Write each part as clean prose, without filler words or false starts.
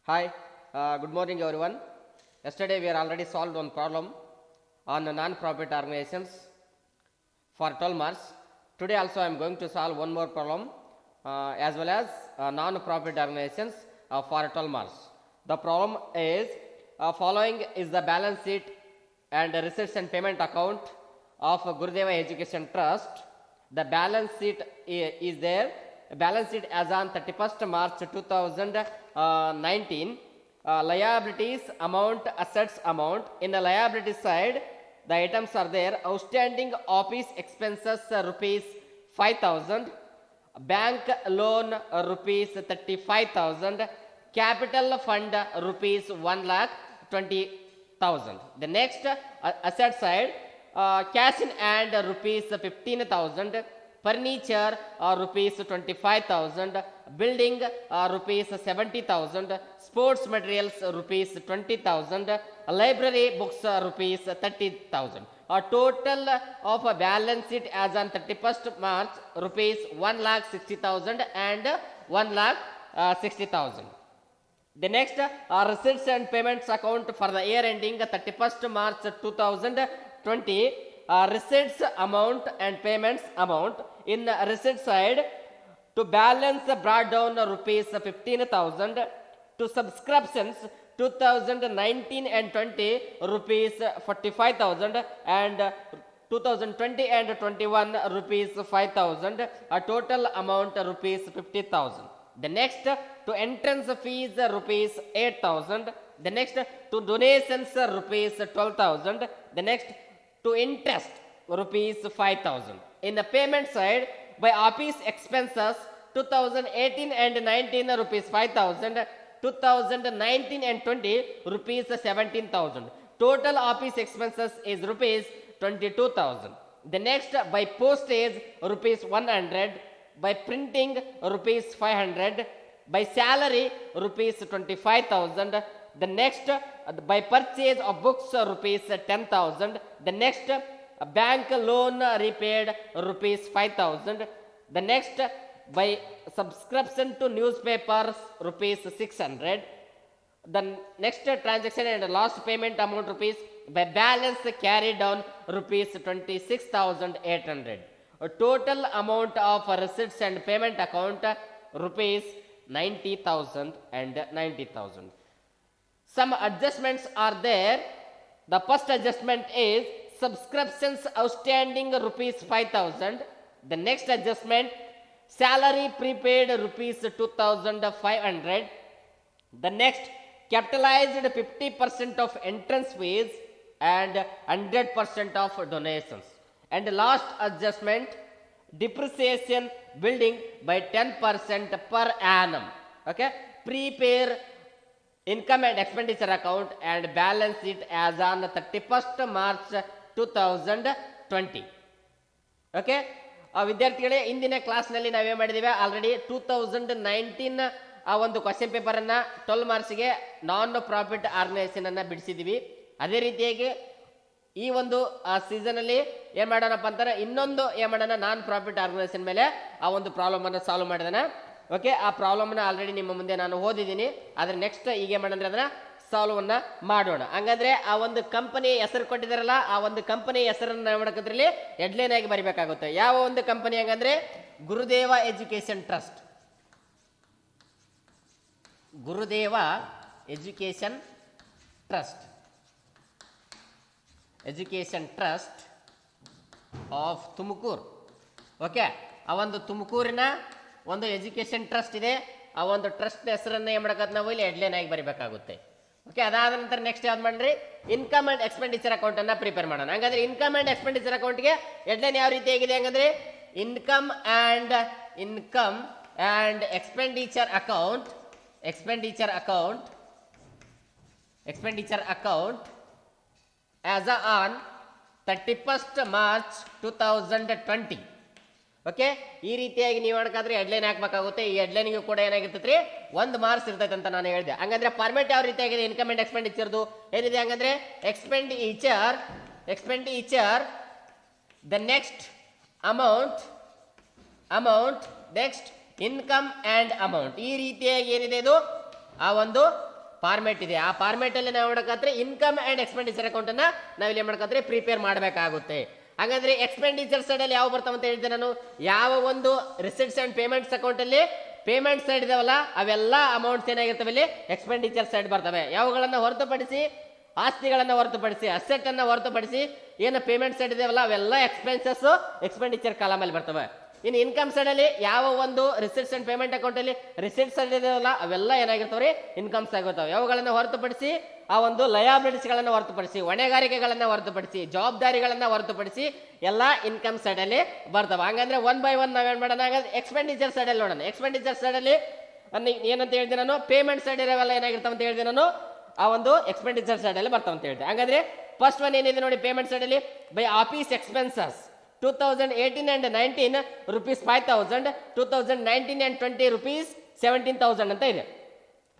Hi, good morning everyone. Yesterday we are already solved one problem on non-profit organizations for 12 marks. Today also I am going to solve one more problem as well as non-profit organizations for 12 marks. The problem is following is the balance sheet and receipts and payment account of Gurudeva Education Trust. The balance sheet is there. Balance sheet as on 31st March 2019. Liabilities amount, assets amount. In the liability side, the items are there. Outstanding office expenses rupees 5,000. Bank loan rupees 35,000. Capital fund rupees 1,20,000. The next asset side, cash in hand rupees 15,000. Furniture rupees 25,000. Building rupees 70,000. Sports materials rupees 20,000. Library books rupees 30,000. A total of a balance sheet as on 31st March rupees 1,60,000 and 1,60,000. The next receipts and payments account for the year ending 31st March 2020. Receipts amount and payments amount. In the receipt side, to balance brought down rupees 15,000. To subscriptions 2019 and 20 rupees 45,000 and 2020 and 21 rupees 5,000. A total amount rupees 50,000. The next to entrance fees rupees 8,000. The next to donations rupees 12,000. The next to interest rupees 5,000. In the payment side, by office expenses 2018 and 19 rupees 5,000. 2019 and 20 rupees 17,000. Total office expenses is rupees 22,000. The next by postage rupees 100. By printing rupees 500. By salary rupees 25,000. The next by purchase of books rupees 10,000. The next bank loan repaid rupees 5,000. The next by subscription to newspapers rupees 600. The next transaction and last payment amount rupees by balance carried down rupees 26,800. A total amount of receipts and payment account rupees 90,000 and 90,000. Some adjustments are there. The first adjustment is subscriptions outstanding rupees 5,000. The next adjustment, salary prepaid rupees 2,500. The next, capitalized 50% of entrance fees and 100% of donations. And the last adjustment, depreciation building by 10% per annum. Okay, prepare income and expenditure account and balance sheet as on 31st March 2020. Okay ವಿದ್ಯಾರ್ಥಿಗಳೇ, ಇಂದಿನ ಕ್ಲಾಸ್ನಲ್ಲಿ ನಾವೇನು ಮಾಡಿದ್ದೀವಿ, already 2019 ಆ ಒಂದು question ಪೇಪರನ್ನು 12 ಮಾರ್ಕ್ಸ್ಗೆ non profit organisation ಅನ್ನು ಬಿಡಿಸಿದ್ದೀವಿ. ಅದೇ ರೀತಿಯಾಗಿ ಈ ಒಂದು ಸೀಸನಲ್ಲಿ ಏನು ಮಾಡೋಣಪ್ಪ ಅಂತಾರೆ, ಇನ್ನೊಂದು ಏನು ಮಾಡೋಣ, ನಾನ್ ಪ್ರಾಫಿಟ್ ಆರ್ಗನೈಸೇಷನ್ ಮೇಲೆ ಆ ಒಂದು ಪ್ರಾಬ್ಲಮನ್ನು ಸಾಲ್ವ್ ಮಾಡಿದಾನ. ಓಕೆ, ಆ ಪ್ರಾಬ್ಲಮ್ನ ಆಲ್ರೆಡಿ ನಿಮ್ಮ ಮುಂದೆ ನಾನು ಓದಿದ್ದೀನಿ. ಆದರೆ ನೆಕ್ಸ್ಟ್ ಈಗ ಏನು ಮಾಡೋಣ ಅದನ್ನು ಸಾಲ್ವನ್ನ ಮಾಡೋಣ. ಹಂಗಂದ್ರೆ ಆ ಒಂದು ಕಂಪನಿ ಹೆಸರು ಕೊಟ್ಟಿದಾರಲ್ಲ, ಆ ಒಂದು ಕಂಪನಿ ಹೆಸರನ್ನು ನಾವು ಮಾಡಕದ್ರಲ್ಲಿ ಹೆಡ್ಲೈನ್ ಆಗಿ ಬರಿಬೇಕಾಗುತ್ತೆ. ಯಾವ ಒಂದು ಕಂಪನಿ ಹಂಗಂದ್ರೆ ಗುರುದೇವ education trust. Gurudev education trust, education trust of Tumakuru. Okay, ಆ ಒಂದು ತುಮಕೂರಿನ ಒಂದು ಎಜುಕೇಶನ್ ಟ್ರಸ್ಟ್ ಇದೆ. ಆ ಒಂದು ಟ್ರಸ್ಟ್ ಹೆಸರನ್ನ ಏನು ಮಾಡಕತ್ ನಾವು ಇಲ್ಲಿ ಹೆಡ್ಲೈನ್ ಆಗಿ ಬರಿಬೇಕಾಗುತ್ತೆ. ಓಕೆ, ಅದಾದ ನಂತರ ನೆಕ್ಸ್ಟ್ ಯಾವ್ದು ಮಾಡ್ರಿ, ಇನ್ಕಮ್ ಅಂಡ್ ಎಕ್ಸ್ಪೆಂಡಿಚರ್ ಅಕೌಂಟ್ ಅನ್ನ ಪ್ರಿಪೇರ್ ಮಾಡೋಣ. ಹಂಗಂದ್ರೆ ಇನ್ಕಮ್ ಅಂಡ್ ಎಕ್ಸ್ಪೆಂಡಿಚರ್ ಅಕೌಂಟ್ಗೆ ಹೆಡ್ಲೈನ್ ಯಾವ ರೀತಿ ಆಗಿದೆ ಹಂಗಂದ್ರೆ income and expenditure account, expenditure account as on 31st March 2020. Okay, ಈ ರೀತಿಯಾಗಿ ನೀವು ಮಾಡ್ಕಾದ್ರೆ ಹೆಡ್ಲೈನ್ ಹಾಕ್ಬೇಕಾಗುತ್ತೆ. ಈ ಹೆಡ್ಲೈನ್ಗೂ ಕೂಡ ಏನಾಗಿರ್ತೈತ್ರಿ, 1 ಮಾರ್ಕ್ಸ್ ಇರ್ತೈತೆ ಅಂತ ನಾನು ಹೇಳಿದೆ. ಹಂಗಂದ್ರೆ ಫಾರ್ಮೆಟ್ ಯಾವ ರೀತಿ ಆಗಿದೆ, ಇನ್ಕಮ್ ಅಂಡ್ ಎಕ್ಸ್ಪೆಂಡಿಚರ್ದು ಏನಿದೆ ಹಂಗಂದ್ರೆ expenditure the next amount, next income and amount. ಈ ರೀತಿಯಾಗಿ ಏನಿದೆ ಇದು ಆ ಒಂದು ಫಾರ್ಮೆಟ್ ಇದೆ. ಆ ಫಾರ್ಮೆಟ್ ಅಲ್ಲಿ ನಾವು ಮಾಡಕಂದ್ರೆ ಇನ್ಕಮ್ ಅಂಡ್ ಎಕ್ಸ್ಪೆಂಡಿಚರ್ ಅಕೌಂಟ್ ಅನ್ನ ನಾವಿಲ್ಲಿ ಮಾಡ್ಕಂದ್ರೆ ಪ್ರಿಪೇರ್ ಮಾಡಬೇಕಾಗುತ್ತೆ. ಹಾಗಾದ್ರೆ ಎಕ್ಸ್ಪೆಂಡಿಚರ್ ಸೈಡ್ ಅಲ್ಲಿ ಯಾವ ಬರ್ತಾವ ಅಂತ ಹೇಳಿದ್ದೆ ನಾನು, ಯಾವ ಒಂದು ರಿಸಿಟ್ಸ್ ಅಂಡ್ ಪೇಮೆಂಟ್ಸ್ ಅಕೌಂಟ್ ಅಲ್ಲಿ ಪೇಮೆಂಟ್ ಸೈಡ್ ಇದಾವಲ್ಲ ಅವೆಲ್ಲ ಅಮೌಂಟ್ಸ್ ಏನಾಗಿರ್ತವೆ ಇಲ್ಲಿ ಎಕ್ಸ್ಪೆಂಡಿಚರ್ ಸೈಡ್ ಬರ್ತವೆ. ಯಾವುಗಳನ್ನ ಹೊರತುಪಡಿಸಿ, ಆಸ್ತಿಗಳನ್ನ ಹೊರತುಪಡಿಸಿ, ಅಸೆಟ್ ಅನ್ನ ಹೊರತುಪಡಿಸಿ ಏನು ಪೇಮೆಂಟ್ ಸೈಡ್ ಇದಾವಲ್ಲ ಅವೆಲ್ಲ ಎಕ್ಸ್ಪೆನ್ಸಸ್ ಎಕ್ಸ್ಪೆಂಡಿಚರ್ ಕಾಲಮ್ ಅಲ್ಲಿ ಬರ್ತವೆ. ಇನ್ನು ಇನ್ಕಮ್ ಸೈಡ್ ಅಲ್ಲಿ ಯಾವ ಒಂದು ರಿಸಿಟ್ಸ್ ಅಂಡ್ ಪೇಮೆಂಟ್ ಅಕೌಂಟ್ ಅಲ್ಲಿ ರಿಸಿಟ್ಸ್ ಸೈಡ್ ಇದಾವಲ್ಲ ಅವೆಲ್ಲ ಏನಾಗಿರ್ತಾವ್ರಿ ಇನ್ಕಮ್ಸ್ ಆಗಿರ್ತಾವೆ. ಯಾವುಗಳನ್ನ ಹೊರತುಪಡಿಸಿ ಆ ಒಂದು ಲಯಾಬಿಲಿಟೀಸ್ ಗಳನ್ನ ಹೊರತುಪಡಿಸಿ, ಹೊಣೆಗಾರಿಕೆಗಳನ್ನ ಹೊರತುಪಡಿಸಿ, ಜವಾಬ್ದಾರಿಗಳನ್ನ ಹೊರತುಪಡಿಸಿ ಎಲ್ಲ ಇನ್ಕಮ್ ಸೈಡ್ ಅಲ್ಲಿ ಬರ್ತವೆ. ಹಂಗಂದ್ರೆ ಒನ್ ಬೈ ಒನ್ ನಾವೇನ್ ಮಾಡೋಣ, ಎಕ್ಸ್ಪೆಂಡಿಚರ್ ಸೈಡ್ ಅಲ್ಲಿ ನೋಡೋಣ. ಎಕ್ಸ್ಪೆಂಡಿಚರ್ ಸೈಡ್ ಅಲ್ಲಿ ಏನಂತ ಹೇಳಿದೆ ನಾನು, ಪೇಮೆಂಟ್ ಸೈಡ್ ಇರೋವೆಲ್ಲ ಏನಾಗಿರ್ತಾವ ಅಂತ ಹೇಳಿದೆ ನಾನು, ಆ ಒಂದು ಎಕ್ಸ್ಪೆಂಡಿಚರ್ ಸೈಡ್ ಅಲ್ಲಿ ಬರ್ತಾವ ಅಂತ ಹೇಳಿದೆ. ಹಾಗಾದ್ರೆ ಫಸ್ಟ್ ಒನ್ ಏನಿದೆ ನೋಡಿ, ಪೇಮೆಂಟ್ ಸೈಡ್ ಅಲ್ಲಿ by office expenses 2018 and 19 rupees 5,000, 2019 and 20 rupees 17,000 ಅಂತ ಇದೆ.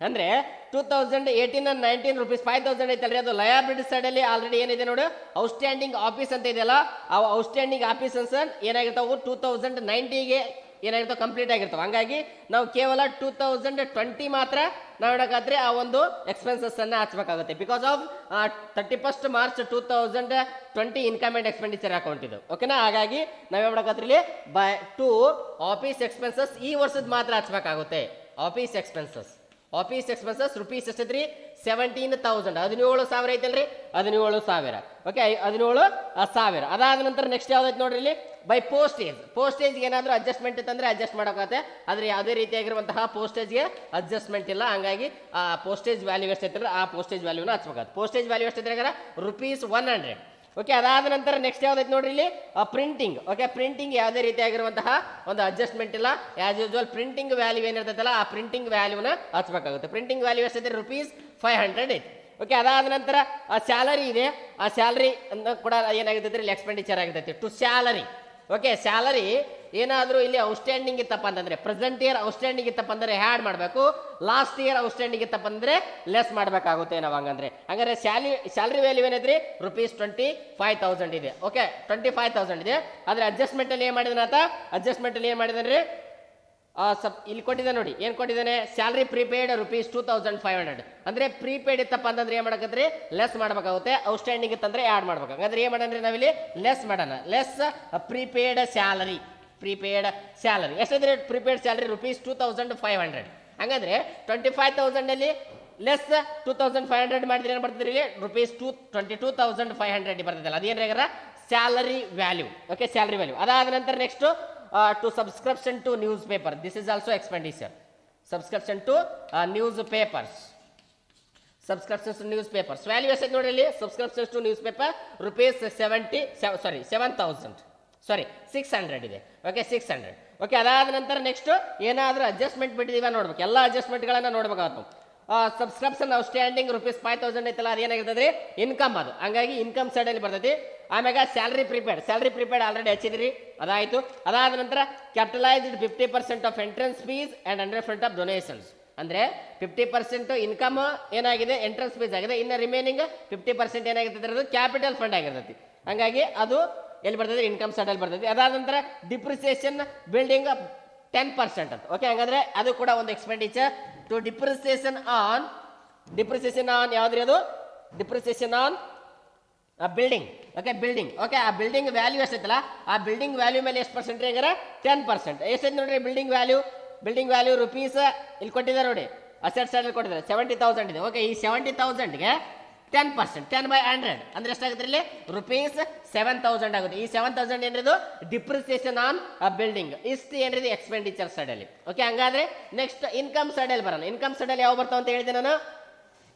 ಅಂದ್ರೆ 2018 and 19 rupees 5,000 ಐತಲ್ರಿ, ಅದು ಲಯಾಬಿಲಿಟಿ ಸೈಡ್ ಅಲ್ಲಿ ಆಲ್ರೆಡಿ ಏನಿದೆ ನೋಡಿ, ಔಟ್ಸ್ಟ್ಯಾಂಡಿಂಗ್ ಆಫೀಸ್ ಅಂತ ಇದೆಯಲ್ಲ, ಆ ಔಟ್ಸ್ಟ್ಯಾಂಡಿಂಗ್ ಆಫೀಸ್ ಏನಾಗಿರ್ತಾವೆ 2090ಗೆ ಏನಾಗಿರ್ತಾವೆ ಕಂಪ್ಲೀಟ್ ಆಗಿರ್ತಾವೆ. ಹಂಗಾಗಿ ನಾವು ಕೇವಲ 2020 ಮಾತ್ರ ನಾವು ಹೇಳಕ್ಕಾದ್ರೆ ಆ ಒಂದು ಎಕ್ಸ್ಪೆನ್ಸಸ್ ಅನ್ನ ಹಚ್ಚಬೇಕಾಗುತ್ತೆ. Because of 31st March 2020 income and expenditure account ಇದು, ಓಕೆನಾ. ಹಾಗಾಗಿ ನಾವ್ ಹೇಳಕ್ಕಾದ್ರೆ ಇಲ್ಲಿ ಬೈ ಟು ಆಫೀಸ್ ಎಕ್ಸ್ಪೆನ್ಸಸ್ ಈ ವರ್ಷದ ಮಾತ್ರ ಹಚ್ಚಬೇಕಾಗುತ್ತೆ. ಆಫೀಸ್ ಎಕ್ಸ್ಪೆನ್ಸಸ್ ರುಪೀಸ್ ಎಷ್ಟಿದ್ರಿ 17,000, 17,000 ಐತಲ್ರಿ, 17,000 ಓಕೆ, 17,000. ಅದಾದ ನಂತರ ನೆಕ್ಸ್ಟ್ ಯಾವ್ದೈತೆ ನೋಡ್ರಿ ಇಲ್ಲಿ, ಬೈ ಪೋಸ್ಟೇಜ್ ಏನಾದ್ರೂ ಅಡ್ಜಸ್ಟ್ಮೆಂಟ್ ಇತ್ತಂದ್ರೆ ಅಡ್ಜಸ್ಟ್ ಮಾಡೋಕತ್ತೆ, ಆದ್ರೆ ಯಾವುದೇ ರೀತಿಯಾಗಿರುವಂತಹ ಪೋಸ್ಟೇಜ್ಗೆ ಅಡ್ಜಸ್ಟ್ಮೆಂಟ್ ಇಲ್ಲ. ಹಂಗಾಗಿ ಆ ಪೋಸ್ಟೇಜ್ ವ್ಯಾಲ್ಯೂ ಎಷ್ಟೈತಲ್ಲ ಆ ಪೋಸ್ಟೇಜ್ ವ್ಯಾಲ್ಯೂನ ಹಚ್ಬೇಕಾಗುತ್ತೆ. ಪೋಸ್ಟೇಜ್ ವ್ಯಾಲ್ಯೂ ಎಷ್ಟಿದ್ರೆ ರುಪೀಸ್ 100. ಓಕೆ, ಅದಾದ ನಂತರ ನೆಕ್ಸ್ಟ್ ಯಾವ್ದೈತೆ ನೋಡ್ರಿ ಇಲ್ಲಿ, ಪ್ರಿಂಟಿಂಗ್. ಓಕೆ, ಪ್ರಿಂಟಿಂಗ್ ಯಾವುದೇ ರೀತಿಯಾಗಿರುವಂತಹ ಒಂದು ಅಡ್ಜಸ್ಟ್ಮೆಂಟ್ ಇಲ್ಲ. ಆಸ್ ಯೂಶುವಲ್ ಪ್ರಿಂಟಿಂಗ್ ವ್ಯಾಲ್ಯೂ ಏನಿರ್ತೈತಲ್ಲ ಆ ಪ್ರಿಂಟಿಂಗ್ ವ್ಯಾಲ್ಯೂನ ಹಚ್ಬೇಕಾಗುತ್ತೆ. ಪ್ರಿಂಟಿಂಗ್ ವ್ಯಾಲ್ಯೂ ಎಷ್ಟಿದೆ ರುಪೀಸ್ 500 ಐತಿ. ಓಕೆ, ಅದಾದ ನಂತರ ಆ ಸ್ಯಾಲರಿ ಇದೆ, ಆ ಸ್ಯಾಲರಿ ಕೂಡ ಏನಾಗಿರ್ತೈತಿ ಇಲ್ಲಿ ಎಕ್ಸ್ಪೆಂಡಿಚರ್ ಆಗಿರ್ತೈತಿ ಟು ಸ್ಯಾಲರಿ. ಓಕೆ, ಸ್ಯಾಲರಿ ಏನಾದರೂ ಇಲ್ಲಿ ಔಟ್ಸ್ಟ್ಯಾಂಡಿಂಗ್ ಇತ್ತಪ್ಪ ಅಂತಂದ್ರೆ, ಪ್ರೆಸೆಂಟ್ ಇಯರ್ ಔಟ್ಸ್ಟ್ಯಾಂಡಿಂಗ್ ಇತ್ತಪ್ಪ ಅಂದ್ರೆ ಹ್ಯಾಡ್ ಮಾಡಬೇಕು, ಲಾಸ್ಟ್ ಇಯರ್ ಔಟ್ಸ್ಟ್ಯಾಂಡಿಂಗ್ ಇತ್ತಪ್ಪ ಅಂದ್ರೆ ಲೆಸ್ ಮಾಡಬೇಕಾಗುತ್ತೆ ನಾವು. ಹಂಗಾದ್ರೆ ಸ್ಯಾಲರಿ ವ್ಯಾಲ್ಯೂ ಏನೈತ್ರಿ ರುಪೀಸ್ 25,000 ಇದೆ. ಓಕೆ, 25,000 ಇದೆ. ಆದ್ರೆ ಅಡ್ಜಸ್ಟ್ಮೆಂಟ್ ಅಲ್ಲಿ ಏನ್ ಮಾಡಿದಾನ್ರಿ ಇಲ್ಲಿ ಕೊಟ್ಟಿದ್ದಾನೆ ನೋಡಿ, ಏನ್ ಕೊಟ್ಟಿದ್ದಾನೆ, ಸ್ಯಾಲರಿ ಪ್ರೀಪೇಯ್ಡ್ ರುಪೀಸ್ 2,500. ಅಂದ್ರೆ ಪ್ರೀಪೇಯ್ಡ್ ಇತ್ತಪ್ಪ ಅಂತಂದ್ರೆ ಏನ್ ಮಾಡಕತ್ರಿ ಲೆಸ್ ಮಾಡಬೇಕಾಗುತ್ತೆ, ಔಟ್ಸ್ಟ್ಯಾಂಡಿಂಗ್ ಇತ್ತಂದ್ರೆ ಆಡ್ ಮಾಡ್ಬೇಕು. ಹಂಗಂದ್ರೆ ಏನ್ ಮಾಡೋಣ ನಾವಿಲ್ಲಿ ಲೆಸ್ ಮಾಡೋಣ, ಲೆಸ್ ಪ್ರೀಪೇಯ್ಡ್ ಸ್ಯಾಲರಿ. ಎಷ್ಟಿದ್ರೆ ಪ್ರೀಪೇಯ್ಡ್ ಸ್ಯಾಲರಿ ರುಪೀಸ್ 2,500. ಹಂಗಂದ್ರೆ 25,000 ಅಲ್ಲಿ ಲೆಸ್ 2,500 ಮಾಡಿದ್ರೆ ಏನ್ ಬರ್ತದೆ ಇಲ್ಲಿ ರುಪೀಸ್ 22,500 ಬರ್ತದಲ್ಲ, ಅದೇನ್ರ salary value. Okay, salary value. ಅದಾದ ನಂತರ next to subscription to newspaper, this is also expenditure. Subscription to newspapers value ಎಷ್ಟು ನೋಡಿ ಇಲ್ಲಿ, subscriptions to newspaper rupees 600 ಇದೆ. ಓಕೆ, 600. ಓಕೆ, ಅದಾದ ನಂತರ ನೆಕ್ಸ್ಟ್ ಏನಾದ್ರೂ ಅಡ್ಜಸ್ಟ್ಮೆಂಟ್ ಬಿಟ್ಟಿದೀವ ನೋಡ್ಬೇಕು, ಎಲ್ಲ ಅಡ್ಜಸ್ಟ್ಮೆಂಟ್ಗಳನ್ನ ನೋಡ್ಬೇಕಾಗುತ್ತೆ. ಸಬ್ಸ್ಕ್ರಿಪ್ಷನ್ ಔಟ್ಸ್ಟ್ಯಾಂಡಿಂಗ್ ರುಪೀಸ್ 5,000 ಐತಲ್ಲ, ಅದೇನಾಗಿರ್ತದೆ ಇನ್ಕಮ್, ಅದು ಹಂಗಾಗಿ ಇನ್ಕಮ್ ಸೈಡ್ ಅಲ್ಲಿ ಬರ್ತೈತಿ. ಆಮ್ಯಾಗ ಸ್ಯಾಲರಿ ಪ್ರಿಪೇರ್ಡ್ ಆಲ್ರೆಡಿ ಹಚ್ಚಿದ್ರಿ, ಅದಾಯ್ತು. ಅದಾದ ನಂತರ capitalised 50% of entrance fees and 100% of donations. ಅಂದ್ರೆ 50% ಇನ್ಕಮ್ ಏನಾಗಿದೆ ಎಂಟ್ರೆನ್ಸ್ ಫೀಸ್ ಆಗಿದೆ, ಇನ್ನು ರಿಮೈನಿಂಗ್ 50% ಏನಾಗಿರ್ತದೆ ಅದು ಕ್ಯಾಪಿಟಲ್ ಫಂಡ್ ಆಗಿರ್ತೈತಿ. ಹಂಗಾಗಿ ಅದು ಎಲ್ಲಿ ಬರ್ತದೆ ಇನ್ಕಮ್ ಸೈಡ್ ಅಲ್ಲಿ ಬರ್ತೈತಿ. ಅದಾದ ನಂತರ ಡಿಪ್ರಿಸಿಯೇಷನ್ ಬಿಲ್ಡಿಂಗ್ 10% ಅಂತ. ಓಕೆ, ಹಂಗಂದ್ರೆ ಅದು ಕೂಡ ಒಂದು ಎಕ್ಸ್ಪೆಂಡಿಚರ್ ಟು ಡಿಪ್ರಿಸಿಯೇಷನ್ ಆನ್ ಯಾವ್ದ್ರಿ ಅದು, depreciation on building. Okay, building. Okay, ಆ ಬಿಲ್ಡಿಂಗ್ ವ್ಯಾಲ್ಯೂ ಎಷ್ಟೈತಲ್ಲ ಆ ಬಿಲ್ಡಿಂಗ್ ವ್ಯಾಲ್ಯೂ ಮೇಲೆ ಎಷ್ಟು ಪರ್ಸೆಂಟ್ ಹೆಂಗಾರ 10%. ಎಷ್ಟೈತೆ ನೋಡ್ರಿ ಬಿಲ್ಡಿಂಗ್ ವ್ಯಾಲ್ಯೂ ರುಪೀಸ್ ಇಲ್ಲಿ ಕೊಟ್ಟಿದ್ದಾರೆ ನೋಡಿ, ಅಸೆಟ್ ಸೈಡ್ ಅಲ್ಲಿ ಕೊಟ್ಟಿದ್ದಾರೆ 70,000 ಇದೆ. ಓಕೆ, ಈ 70,000ಗೆ 10%, 10/100 ಅಂದ್ರೆ ಎಷ್ಟಾಗುತ್ತೆ ಇಲ್ಲಿ ರುಪೀಸ್ 7,000 ಆಗುತ್ತೆ. ಈ 7,000 ಏನಿದು ಡಿಪ್ರಿಸಿಯೇಷನ್ ಆನ್ ಬಿಲ್ಡಿಂಗ್, ಇಷ್ಟು ಏನಿದೆ ಎಕ್ಸ್ಪೆಂಡಿಚರ್ ಸೈಡ್ ಅಲ್ಲಿ. ಓಕೆ, ಹಂಗಾದ್ರೆ ನೆಕ್ಸ್ಟ್ ಇನ್ಕಮ್ ಸೈಡ್ ಅಲ್ಲಿ ಬರೋಣ. ಇನ್ಕಮ್ ಸೈಡ್ ಅಲ್ಲಿ ಯಾವ ಬರ್ತಾವ ಅಂತ ಹೇಳಿದೆ ನಾನು,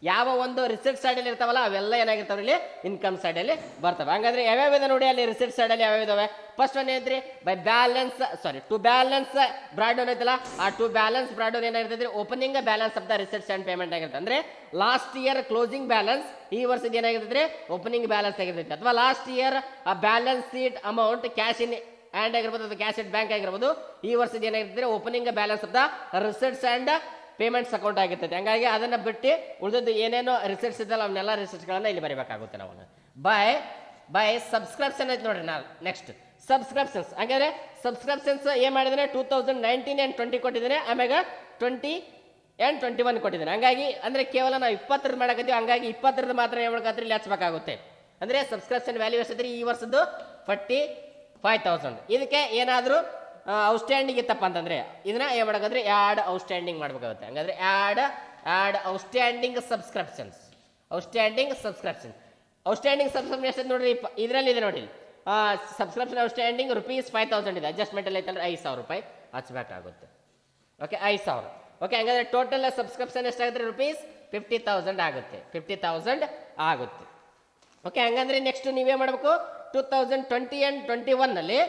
ಯಾವ ಒಂದು ರಿಸಿಟ್ ಸೈಡ್ ಅಲ್ಲಿ ಇರ್ತಾವಲ್ಲ ಅವೆಲ್ಲ ಏನಾಗಿರ್ತಾವ ಇಲ್ಲಿ ಇನ್ಕಮ್ ಸೈಡ್ ಅಲ್ಲಿ ಬರ್ತವೆ. ಹಂಗಾದ್ರೆ ಯಾವ್ಯಾವ ನೋಡಿ ಅಲ್ಲಿ ರಿಸಿಟ್ ಸೈಡ್ ಅಲ್ಲಿ ಯಾವ್ಯಾವ ಇದಾವೆ. ಫಸ್ಟ್ ಒನ್ ಏನ್ರಿ ಟು ಬ್ಯಾಲೆನ್ಸ್ ಬ್ರಾಡ್ ಡೌನ್ ಐತಲ್ಲ, ಆ ಟು ಬ್ಯಾಲೆನ್ಸ್ ಬ್ರಾಡ್ ಡೌನ್ ಏನಾಗಿರ್ತದೆ opening balance of the receipts and payment ಆಗಿರುತ್ತೆ. ಅಂದ್ರೆ ಲಾಸ್ಟ್ ಇಯರ್ ಕ್ಲೋಸಿಂಗ್ ಬ್ಯಾಲೆನ್ಸ್ ಈ ವರ್ಷದ ಏನಾಗಿರ್ತದೆ ಓಪನಿಂಗ್ ಬ್ಯಾಲೆನ್ಸ್ ಆಗಿರ್ತೈತೆ, ಅಥವಾ ಲಾಸ್ಟ್ ಇಯರ್ ಆ balance sheet amount cash in hand ಆಗಿರ್ಬೋದು, ಅದು ಕ್ಯಾಶ್ ಇನ್ ಬ್ಯಾಂಕ್ ಆಗಿರ್ಬೋದು. ಈ ವರ್ಷದ ಏನಾಗಿರ್ತದೆ opening balance of the receipts and payments account ಆಗಿರ್ತೈತೆ. ಹಂಗಾಗಿ ಅದನ್ನ ಬಿಟ್ಟು ಉಳಿದದ್ದು ಏನೇನೋ ರಿಸಿಟ್ಸ್ ಇದ್ದಲ್ಲ ಅವನ್ನೆಲ್ಲ ರಿಸಿಟ್ಸ್ಗಳನ್ನ ಇಲ್ಲಿ ಬರೀಬೇಕಾಗುತ್ತೆ ನಾವು. ಬೈ ಸಬ್ಸ್ಕ್ರಿಪ್ಷನ್ ಐತೆ ನೋಡ್ರಿ. ನಾವು ನೆಕ್ಸ್ಟ್ ಸಬ್ಸ್ಕ್ರಿಪ್ಷನ್ಸ್. ಹಂಗಾದ್ರೆ ಸಬ್ಸ್ಕ್ರಿಪ್ಷನ್ಸ್ ಏನ್ ಮಾಡಿದ್ರೆ 2019 and 20 ಕೊಟ್ಟಿದ್ದೇನೆ, ಆಮ್ಯಾಗ 20 ಆ್ಯಂಡ್ 21 ಕೊಟ್ಟಿದ್ದಾನೆ. ಹಂಗಾಗಿ ಅಂದರೆ ಕೇವಲ ನಾವು 20 ಮಾಡಕತ್ತೀವಿ, ಹಂಗಾಗಿ 20 ಮಾತ್ರ ಏನು ಮಾಡ್ಕತ್ರಿ ಇಲ್ಲಿ ಹಚ್ಬೇಕಾಗುತ್ತೆ. ಅಂದರೆ ಸಬ್ಸ್ಕ್ರಿಪ್ಷನ್ ವ್ಯಾಲ್ಯೂ ಎಷ್ಟಿದ್ರಿ ಈ ವರ್ಷದ್ದು 45,000. ಇದಕ್ಕೆ ಏನಾದರೂ ಔಟ್ಸ್ಟ್ಯಾಂಡಿಂಗ್ ಇತ್ತಪ್ಪ ಅಂತಂದರೆ ಇದನ್ನ ಏನು ಮಾಡಕತ್ರಿ ಆ್ಯಡ್ ಔಟ್ಸ್ಟ್ಯಾಂಡಿಂಗ್ ಮಾಡಬೇಕಾಗುತ್ತೆ. ಹಂಗಾದ್ರೆ add outstanding subscriptions. Outstanding subscription ಎಷ್ಟು ನೋಡ್ರಿ, ಇದರಲ್ಲಿ ಇದೆ ನೋಡಿ, ಸಬ್ಸ್ಕ್ರಿಪ್ಷನ್ ಔಟ್ಸ್ಟ್ಯಾಂಡಿಂಗ್ ₹5,000 ಇದೆ. ಅಡ್ಜಸ್ಟ್ಮೆಂಟಲ್ಲಿ ಐತಂದ್ರೆ ₹5,000 ಹಚ್ಬೇಕಾಗುತ್ತೆ. ಓಕೆ, 5,000. ಓಕೆ, ಹಂಗಾದ್ರೆ ಟೋಟಲ್ ಸಬ್ಸ್ಕ್ರಿಪ್ಷನ್ ಎಷ್ಟಾಗುತ್ತೆ ₹50,000 ಆಗುತ್ತೆ. 50,000 ಆಗುತ್ತೆ. ಓಕೆ, ಹಂಗಂದ್ರೆ ನೆಕ್ಸ್ಟ್ ನೀವೇ ಮಾಡಬೇಕು 2020 and 21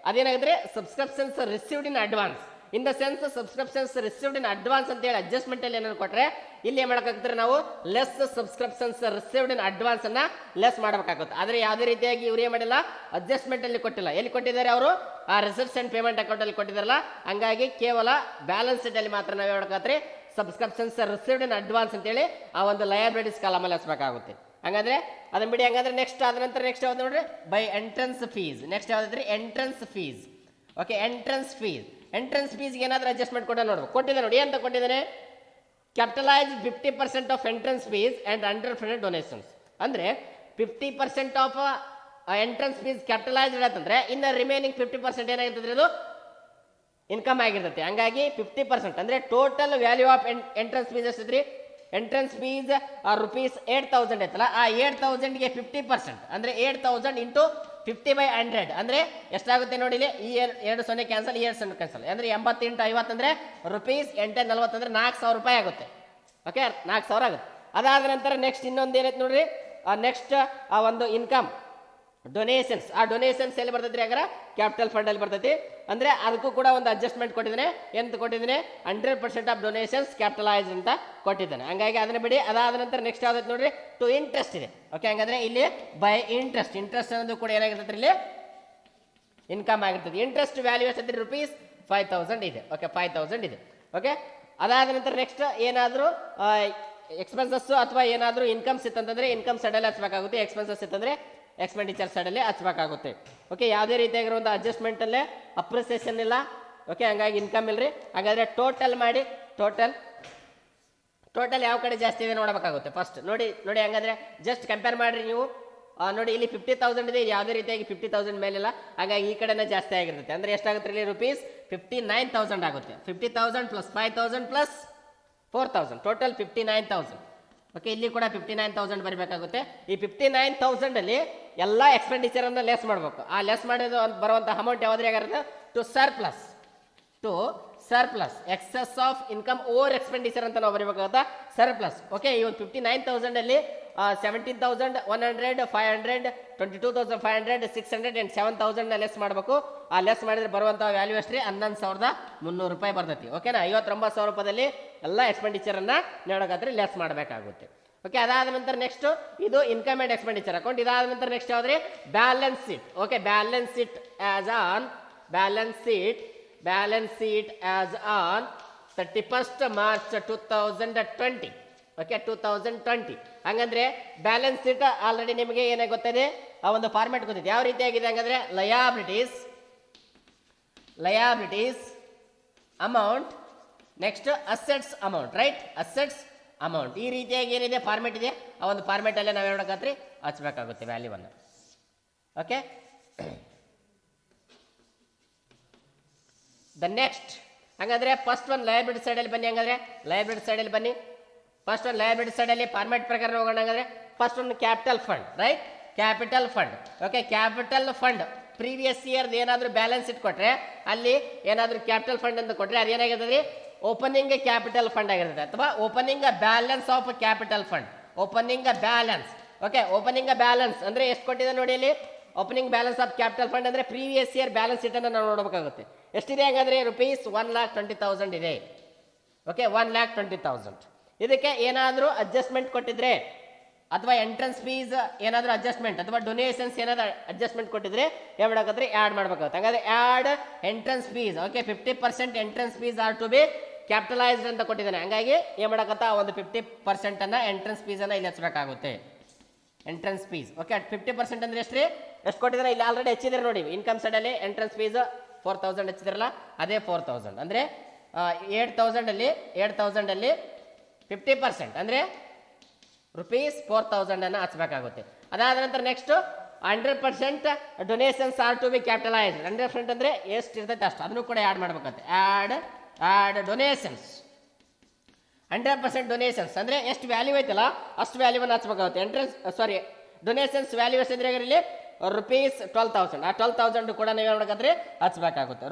ಅದೇನಾಗಿದ್ರೆ subscriptions received in advance. In the sense subscriptions received in advance ಅಂತ ಹೇಳಿ ಅಡ್ಜಸ್ಟ್ಮೆಂಟ್ ಅಲ್ಲಿ ಏನಾದ್ರು ಕೊಟ್ರೆ ಇಲ್ಲಿ ಏನ್ ಮಾಡಬೇಕಾಗುತ್ತೆ ನಾವು less subscriptions received in advance ಅನ್ನ ಲೆಸ್ ಮಾಡಬೇಕಾಗುತ್ತೆ. ಆದ್ರೆ ಯಾವುದೇ ರೀತಿಯಾಗಿ ಇವ್ರು ಏನ್ ಮಾಡಿಲ್ಲ, ಅಡ್ಜಸ್ಟ್ಮೆಂಟ್ ಅಲ್ಲಿ ಕೊಟ್ಟಿಲ್ಲ. ಎಲ್ಲಿ ಕೊಟ್ಟಿದ್ದಾರೆ ಅವರು? ಆ ರಿಸಿಪ್ಟ್ಸ್ ಅಂಡ್ ಪೇಮೆಂಟ್ ಅಕೌಂಟ್ ಅಲ್ಲಿ ಕೊಟ್ಟಿದಾರಲ್ಲ. ಹಂಗಾಗಿ ಕೇವಲ ಬ್ಯಾಲೆನ್ಸ್ ಶೀಟ್ ಅಲ್ಲಿ ಮಾತ್ರ ನಾವು ಹೇಳ್ಬೇಕಾದ್ರೆ ಸಬ್ಸ್ಕ್ರಿಪ್ಷನ್ಸ್ ರಿಸೀವ್ಡ್ ಇನ್ ಅಡ್ವಾನ್ಸ್ ಅಂತೇಳಿ ಆ ಒಂದು ಲಯಬಿಲಿಟೀಸ್ ಕಾಲಮ್ ಅಲ್ಲಿ ಹಚ್ಬೇಕಾಗುತ್ತೆ. ಹಂಗಂದ್ರೆ ಅದನ್ನ ಬಿಡಿ. ಹಂಗಂದ್ರೆ ನೆಕ್ಸ್ಟ್ ಆದ ನಂತರ ನೆಕ್ಸ್ಟ್ ಯಾವ್ದು ನೋಡ್ರಿ, ಬೈ ಎಂಟ್ರೆನ್ಸ್ ಫೀಸ್. ನೆಕ್ಸ್ಟ್ ಯಾವ್ದ್ರಿ? Entrance fees. ಓಕೆ, ಎಂಟ್ರೆನ್ಸ್ ಫೀಸ್ಗೆ ಏನಾದ್ರೂ ಅಡ್ಜಸ್ಟ್ಮೆಂಟ್ ಕೊಟ್ಟ ನೋಡ್ಬೇಕು. ಕೊಟ್ಟಿದೆ ನೋಡಿ, ಅಂತ ಕೊಟ್ಟಿದ್ದಾನೆ capitalise 50% of entrance fees and 100% donations. ಅಂದ್ರೆ 50% ಆಫ್ ಎಂಟ್ರೆನ್ಸ್ ಫೀಸ್ ಕ್ಯಾಪಿಟಲೈಸ್ಡ್ ಅಂತಂದ್ರೆ ಇನ್ನು ರಿಮೈನಿಂಗ್ 50% ಏನಾಗಿರ್ತದೆ, ಅದು ಇನ್ಕಮ್ ಆಗಿರ್ತೈತಿ. ಹಂಗಾಗಿ 50% ಅಂದ್ರೆ total value of entrance fees ಎಷ್ಟಿದ್ರಿ? ಎಂಟ್ರೆನ್ಸ್ ಫೀಸ್ ₹8,000 ಐತಲ್ಲ, ಆ 8,000ಗೆ 50% ಅಂದ್ರೆ 8,000 ಇಂಟು 50/100 ಅಂದ್ರೆ ಎಷ್ಟಾಗುತ್ತೆ ನೋಡಿ. ಈ 2 0 ಕ್ಯಾನ್ಸಲ್, ಈ 2 0 ಕ್ಯಾನ್ಸಲ್ ಅಂದ್ರೆ 80 × 50 ಅಂದ್ರೆ ₹840 ಅಂದ್ರೆ ₹4,000 ಆಗುತ್ತೆ. ಓಕೆ, 4,000 ಆಗುತ್ತೆ. ಅದಾದ ನಂತರ ನೆಕ್ಸ್ಟ್ ಇನ್ನೊಂದು ಏನೈತೆ ನೋಡ್ರಿ, ನೆಕ್ಸ್ಟ್ ಆ ಒಂದು ಇನ್ಕಮ್ ಡೊನೇಷನ್ಸ್. ಆ ಡೊನೇಷನ್ಸ್ ಎಲ್ಲಿ ಬರ್ತೈತ್ರಿ? ಹಾಗಾರ ಕ್ಯಾಪಿಟಲ್ ಫಂಡ್ ಅಲ್ಲಿ ಬರ್ತೈತಿ. ಅಂದ್ರೆ ಅದಕ್ಕೂ ಕೂಡ ಒಂದು ಅಡ್ಜಸ್ಟ್ಮೆಂಟ್ ಕೊಟ್ಟಿದ್ದಾನೆ. ಎಂತ ಕೊಟ್ಟಿದ್ದಾನೆ? 100% ಆಫ್ ಡೊನೇಷನ್ಸ್ ಕ್ಯಾಪಿಟಲೈಸ್ ಅಂತ ಕೊಟ್ಟಿದ್ದಾನೆ. ಹಂಗಾಗಿ ಅದನ್ನ ಬಿಡಿ. ಅದಾದ ನಂತರ ನೆಕ್ಸ್ಟ್ ಯಾವ್ದೈತೆ ನೋಡ್ರಿ, ಟು ಇಂಟ್ರೆಸ್ಟ್ ಇದೆ. ಓಕೆ, ಹಂಗಂದ್ರೆ ಇಲ್ಲಿ ಬೈ ಇಂಟ್ರೆಸ್ಟ್ ಅನ್ನೋದು ಕೂಡ ಏನಾಗಿರ್ತೈತಿ, ಇಲ್ಲಿ ಇನ್ಕಮ್ ಆಗಿರ್ತದೆ. ಇಂಟ್ರೆಸ್ಟ್ ವ್ಯಾಲ್ಯೂ ಎಷ್ಟೈತಿ? ₹5,000 ಇದೆ. ಓಕೆ, 5,000 ಇದೆ. ಓಕೆ, ಅದಾದ ನಂತರ ನೆಕ್ಸ್ಟ್ ಏನಾದರೂ ಎಕ್ಸ್ಪೆನ್ಸಸ್ ಅಥವಾ ಏನಾದರೂ ಇನ್ಕಮ್ಸ್ ಇತ್ತಂತಂದ್ರೆ ಇನ್ಕಮ್ ಸೈಡಲ್ಲಿ ಹಚ್ಬೇಕಾಗುತ್ತೆ. ಎಕ್ಸ್ಪೆನ್ಸಸ್ ಇತ್ತಂದ್ರೆ ಎಕ್ಸ್ಪೆಂಡಿಚರ್ ಸೈಡಲ್ಲಿ ಹಚ್ಬೇಕಾಗುತ್ತೆ. ಓಕೆ, ಯಾವುದೇ ರೀತಿಯಾಗಿರುವಂಥ ಅಡ್ಜಸ್ಟ್ಮೆಂಟ್ ಅಲ್ಲೇ ಅಪ್ರಿಸಿಯೇಷನ್ ಇಲ್ಲ. ಓಕೆ, ಹಂಗಾಗಿ ಇನ್ಕಮ್ ಇಲ್ರಿ. ಹಾಗಾದ್ರೆ ಟೋಟಲ್ ಮಾಡಿ, ಟೋಟಲ್ ಯಾವ ಕಡೆ ಜಾಸ್ತಿ ಇದೆ ನೋಡಬೇಕಾಗುತ್ತೆ. ಫಸ್ಟ್ ನೋಡಿ, ಹಂಗಂದ್ರೆ ಜಸ್ಟ್ ಕಂಪೇರ್ ಮಾಡ್ರಿ ನೀವು. ನೋಡಿ, ಇಲ್ಲಿ 50,000 ಇದೆ, ಯಾವುದೇ ರೀತಿಯಾಗಿ 50,000 ಮೇಲಿಲ್ಲ. ಹಾಗಾಗಿ ಈ ಕಡೆನೇ ಜಾಸ್ತಿ ಆಗಿರುತ್ತೆ. ಅಂದ್ರೆ ಎಷ್ಟಾಗುತ್ತೆ ಇಲ್ಲಿ? ₹59,000 ಆಗುತ್ತೆ. 50,000 ಪ್ಲಸ್ 5,000 ಪ್ಲಸ್ 4,000 ಟೋಟಲ್ 59,000. ಓಕೆ, ಇಲ್ಲಿ ಕೂಡ 59,000 ಬರಬೇಕಾಗುತ್ತೆ. ಈ 59,000 ಅಲ್ಲಿ ಎಲ್ಲ ಎಕ್ಸ್ಪೆಂಡಿಚರ್ ಅನ್ನ ಲೆಸ್ ಮಾಡಬೇಕು. ಆ ಲೆಸ್ ಮಾಡೋದು ಬರುವಂತ ಅಮೌಂಟ್ ಯಾವ್ದ್ರಿ ಆಗಿರುತ್ತೆ? To surplus excess of income over expenditure ಅಂತ ನಾವು ಬರಬೇಕಾಗುತ್ತೆ. ಸರ್ಪ್ಲಸ್. ಓಕೆ, ಈ ಒಂದು 59,000 ಅಲ್ಲಿ 17,100, 500, 22,500, 600 and 7,000 ಲೆಸ್ ಮಾಡಬೇಕು. ಆ ಲೆಸ್ ಮಾಡಿದ್ರೆ ಬರುವಂತಹ ವ್ಯಾಲ್ಯೂ ಎಷ್ಟ್ರಿ? ₹11,300 ಬರ್ತೈತಿ. ಓಕೆನಾ? ₹59,000 ಎಲ್ಲ ಎಕ್ಸ್ಪೆಂಡಿಚರ್ ಅನ್ನ ನೋಡೋಕಾದ್ರೆ ಲೆಸ್ ಮಾಡಬೇಕಾಗುತ್ತೆ. ಓಕೆ, ಅದಾದ ನಂತರ ನೆಕ್ಸ್ಟ್ ಇದು ಇನ್ಕಮ್ ಅಂಡ್ ಎಕ್ಸ್ಪೆಂಡಿಚರ್ ಅಕೌಂಟ್. ಇದಾದ ನಂತರ ನೆಕ್ಸ್ಟ್ ಯಾವ್ದ್ರಿ? Balance sheet. Okay, balance sheet as on 31st March 2020. Okay, 2020. ಹಂಗಂದ್ರೆ ಬ್ಯಾಲೆನ್ಸ್ ಶೀಟ್ ಆಲ್ರೆಡಿ ನಿಮಗೆ ಏನೇ ಗೊತ್ತಿದೆ, ಆ ಒಂದು ಫಾರ್ಮ್ಯಾಟ್ ಗೊತ್ತಿದೆ. ಯಾವ ರೀತಿಯಾಗಿದೆ ಹಂಗಂದ್ರೆ liabilities amount, next assets amount, right? Assets amount ಈ ರೀತಿಯಾಗಿ ಏನಿದೆ ಫಾರ್ಮ್ಯಾಟ್ ಇದೆ, ಆ ಒಂದು ಫಾರ್ಮ್ಯಾಟ್ ಅಲ್ಲೇ ನಾವು ಹೇಳೋಕಾತ್ರಿ ಹಚ್ಬೇಕಾಗುತ್ತೆ ವ್ಯಾಲ್ಯೂವನ್ನು. ಓಕೆ, ದ ನೆಕ್ಸ್ಟ್ ಹಂಗಂದ್ರೆ ಫಸ್ಟ್ ಒಂದು ಲಯಬಿಲಿಟಿ ಸೈಡಲ್ಲಿ ಬನ್ನಿ. ಹಂಗಂದ್ರೆ ಲಯಬಿಲಿಟಿ ಸೈಡಲ್ಲಿ ಬನ್ನಿ. ಫಸ್ಟ್ ಒಂದು ಲಯಬಿಲಿಟಿ ಸೈಡಲ್ಲಿ ಫಾರ್ಮ್ಯಾಟ್ ಪ್ರಕಾರ ಹೋಗೋಣ. ಹಂಗಂದ್ರೆ ಫಸ್ಟ್ ಒಂದು capital fund, right? Capital fund. Okay, capital fund previous year ಏನಾದರೂ ಬ್ಯಾಲೆನ್ಸ್ ಇಟ್ಕೊಟ್ರೆ ಅಲ್ಲಿ ಏನಾದರೂ ಕ್ಯಾಪಿಟಲ್ ಫಂಡ್ ಅಂತ ಕೊಟ್ರೆ ಅದೇನಾಗಿರ್ತದೆ? ಓಪನಿಂಗ್ ಕ್ಯಾಪಿಟಲ್ ಫಂಡ್ ಆಗಿರ್ತದೆ ಅಥವಾ opening balance of capital fund. Opening balance. Okay, opening balance ಅಂದ್ರೆ ಎಷ್ಟು ಕೊಟ್ಟಿದೆ ನೋಡಿ ಇಲ್ಲಿ. Opening balance of capital fund ಅಂದ್ರೆ ಪ್ರೀವಿಯಸ್ ಇಯರ್ ಬ್ಯಾಲೆನ್ಸ್ ಶೀಟ್ ಅನ್ನು ನಾವು ನೋಡಬೇಕಾಗುತ್ತೆ. ಎಷ್ಟಿದೆ ಹಾಗಾದ್ರೆ? ₹1,20,000 ಇದೆ. ಓಕೆ, 1,20,000. ಇದಕ್ಕೆ ಏನಾದರೂ ಅಡ್ಜಸ್ಟ್ಮೆಂಟ್ ಕೊಟ್ಟಿದ್ರೆ ಅಥವಾ ಎಂಟ್ರೆನ್ಸ್ ಫೀಸ್ ಏನಾದರೂ ಅಡ್ಜಸ್ಟ್ಮೆಂಟ್ ಅಥವಾ ಡೊನೇಷನ್ಸ್ ಏನಾದರೂ ಅಡ್ಜಸ್ಟ್ಮೆಂಟ್ ಕೊಟ್ಟಿದ್ರೆ ಏನು ಮಾಡಬೇಕಾದ್ರೆ ಆ್ಯಡ್ ಮಾಡಬೇಕಾಗುತ್ತೆ. ಹಾಗಾದ್ರೆ add entrance fees. Okay, 50% entrance fees are to be capitalised ಅಂತ ಕೊಟ್ಟಿದ್ದಾನೆ. ಹಂಗಾಗಿ ಏನು ಮಾಡಕತ್ತ ಒಂದು 50% ಅನ್ನ ಎಂಟ್ರೆನ್ಸ್ ಫೀಸ್ ಅನ್ನ ಇಲ್ಲಿ ಹಚ್ಚಬೇಕಾಗುತ್ತೆ. Entrance fees. ಓಕೆ, 50% ಅಂದ್ರೆ ಎಷ್ಟು ರೀ? ಎಷ್ಟು ಕೊಟ್ಟಿದ್ದಾರೆ ಇಲ್ಲಿ ಆಲ್ರೆಡಿ ಹೆಚ್ಚಿದ್ರೆ ನೋಡಿ. ಇನ್ಕಮ್ ಸೈಡಲ್ಲಿ ಎಂಟ್ರೆನ್ಸ್ ಫೀಸ್ 4,000 ಹೆಚ್ಚಿದ್ರಲ್ಲ, ಅದೇ 4,000 ಅಂದ್ರೆ ಏಟ್ ತೌಸಂಡಲ್ಲಿ 50% ಅಂದರೆ ₹4,000 ಅನ್ನು ಹಚ್ಚಬೇಕಾಗುತ್ತೆ. ಅದಾದ ನಂತರ next 100% donations are to be capitalised. 100% ಅಂದರೆ ಎಷ್ಟು ಇರ್ತೈತೆ ಅಷ್ಟು ಅದನ್ನು ಕೂಡ ಆ್ಯಡ್ ಮಾಡ್ಬೇಕಾಗುತ್ತೆ. ಆ್ಯಡ್ ಡೊನೇಷನ್ಸ್ 100% ಡೊನೇಷನ್ಸ್ ಅಂದರೆ ಎಷ್ಟು ವ್ಯಾಲ್ಯೂ ಐತಲ್ಲ ಅಷ್ಟು ವ್ಯಾಲ್ಯೂವನ್ನು ಹಚ್ಬೇಕಾಗುತ್ತೆ. ಡೊನೇಷನ್ಸ್ ವ್ಯಾಲ್ಯೂ ಎಷ್ಟಿದ್ರೆ ಇಲ್ಲಿ ₹12,000. ಆ 12,000 ಕೂಡ ನೀವು ಮಾಡಬೇಕಾದ್ರೆ ಹಚ್ಬೇಕಾಗುತ್ತೆ.